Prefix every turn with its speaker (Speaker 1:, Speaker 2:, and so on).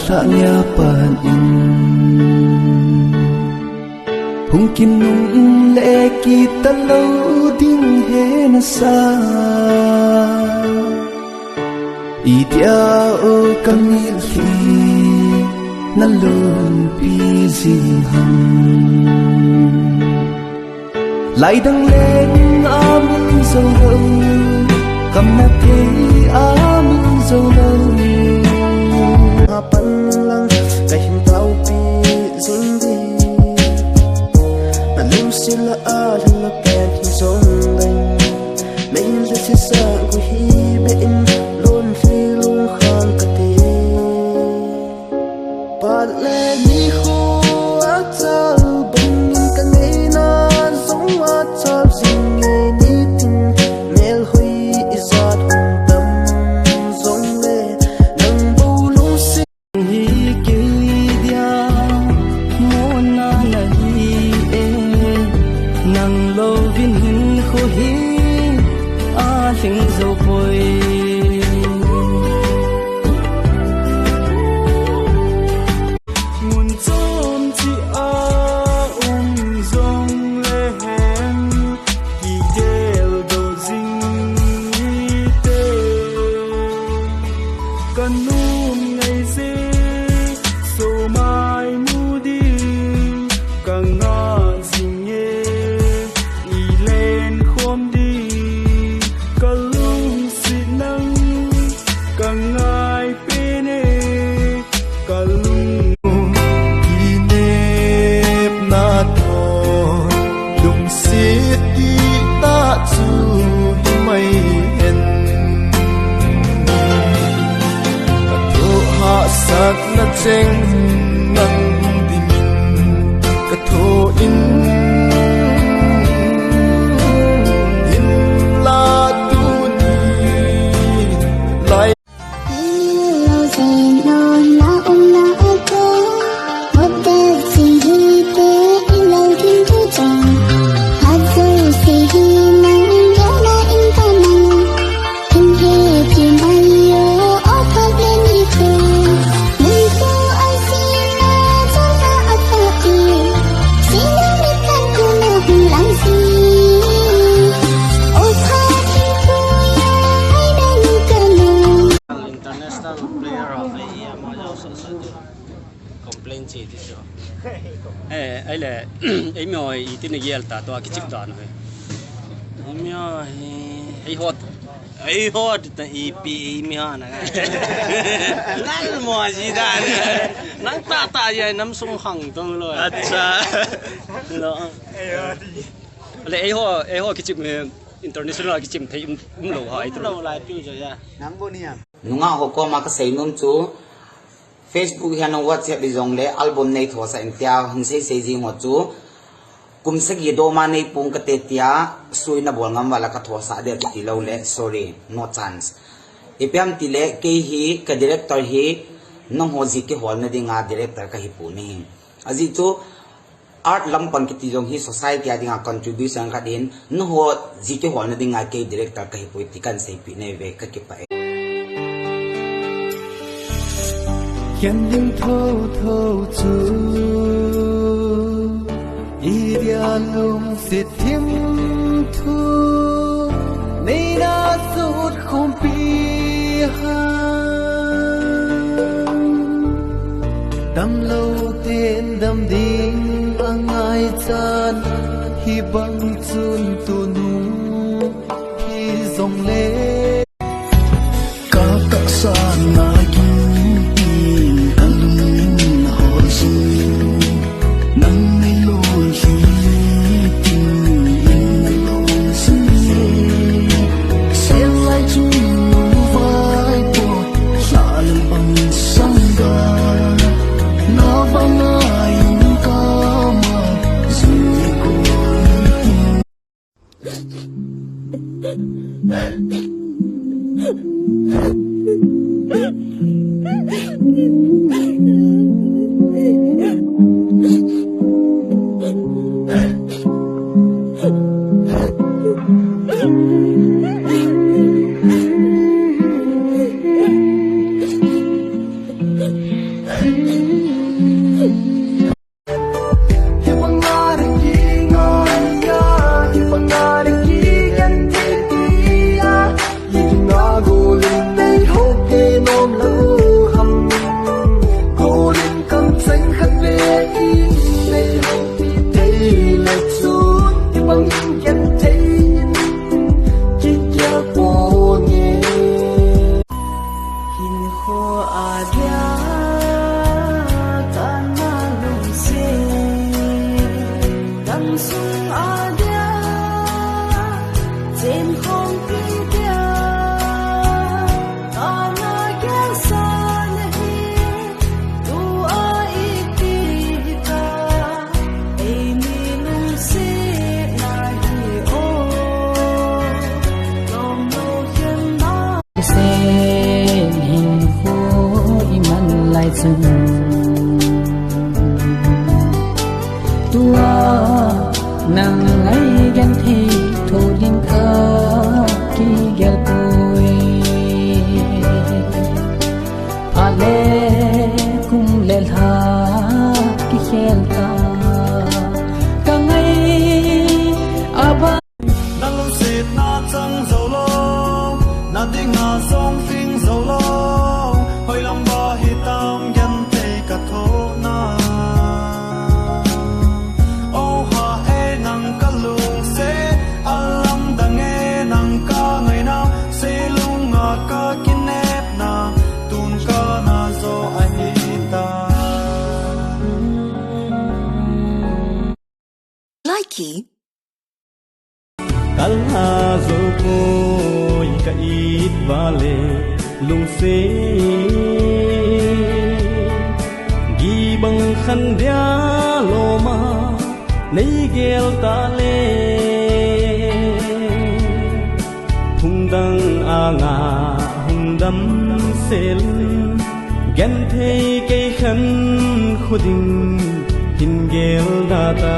Speaker 1: thanya pan in hung kin nung le ki talo ding he na sa itia o kamil hi na lon pi zing ham lai dang lên amin dâu lâu cầm na thế amin dâu lâu
Speaker 2: pan lang cái hình tao pi zing đi na lu sila a la pen hi zong leng main le si sa gu hi be in lon fi lung khang ka te pa le ni khu a chal bung ka nei na zong a chal zing nge ni tin mel hui izat hung tam zong le nang bu lu si
Speaker 1: hi ke dia mo na na hi e nang lo vin hin kho hi a thing zo poi mun chom chi a zong le hem ki del do zing te kanum ngai se so mai mu di kang nga zing ye i len khom di kalung si nang kang ngai pe ne kalung ki nep na tho lung si ti ta chu mai en sắc na cheng nang ding ka tho in la tu ni lai
Speaker 3: lo dây lo la ông la ô tô một đời chỉ hi tế lâu thiên thu chàng hát dâu chỉ hi nắng nhớ na in ta nắng in he chim bay yo ô phát lên đi về mình cô ai xin na cho ta ấp ấp đi xin na biết căn cô na hùng lăng gì ô phát thiên thu yo ai đang cần
Speaker 4: International player of the year mà giáo sư sẽ complain gì thì sao?
Speaker 5: ấy là ấy mồi ý tin là gì ta tôi cái chip đó rồi
Speaker 4: Em nhớ
Speaker 5: ấy hot
Speaker 4: ấy hot ta EP em nhớ nè năn mua gì đó năn ta vậy nắm sung hằng tôi rồi
Speaker 5: अच्छा đó ấy hot cái chip international cái chip thấy lâu hỏi
Speaker 4: lâu lại tiêu rồi à
Speaker 6: nunga hoko ma ka seinom chu Facebook hian WhatsApp di jong le album nei tho sa intia hun sei ji ngo chu kum se gi do ma nei pung ka te tia suina bol ngam wala ka tho sa de ti lo le sorry no chance ipiam ti le ke hi ka director hi nong ho ji ke hol na dinga director ka hi pu ni aji chu art lampan ki ti jong hi society adinga contribution ka din no ho ji ke hol na dinga ke director ka hi pu ti kan sei pi nei ve ka ki pa
Speaker 1: Yang ling thâu thâu chu Idia lung sit thiêm thu Nay na sốt không pi ha Đam lâu tên đam đinh ang ai chan Hi băng chun tu nu Hi dòng lê Cả cả sa na chung tua nang ai gan thi thô linh kha ki gel koi ale kum lel ha ki khel ta ka ngai aba
Speaker 2: na lo sit na chang zo lo na ding na song phing zo lo hoi lam ba hi tam gan te ka tho na o ha e nang ka lung se alam dang e nang ka ngai na se lung nga ka kinep na tun ka na zo a hi ta
Speaker 7: Likey.
Speaker 2: kalha zo koi ka it vale lung se gi bang khan dia lo ma nei gel ta le hung dang anga hung dam sel gen thei ke khan khuding hin gel da ta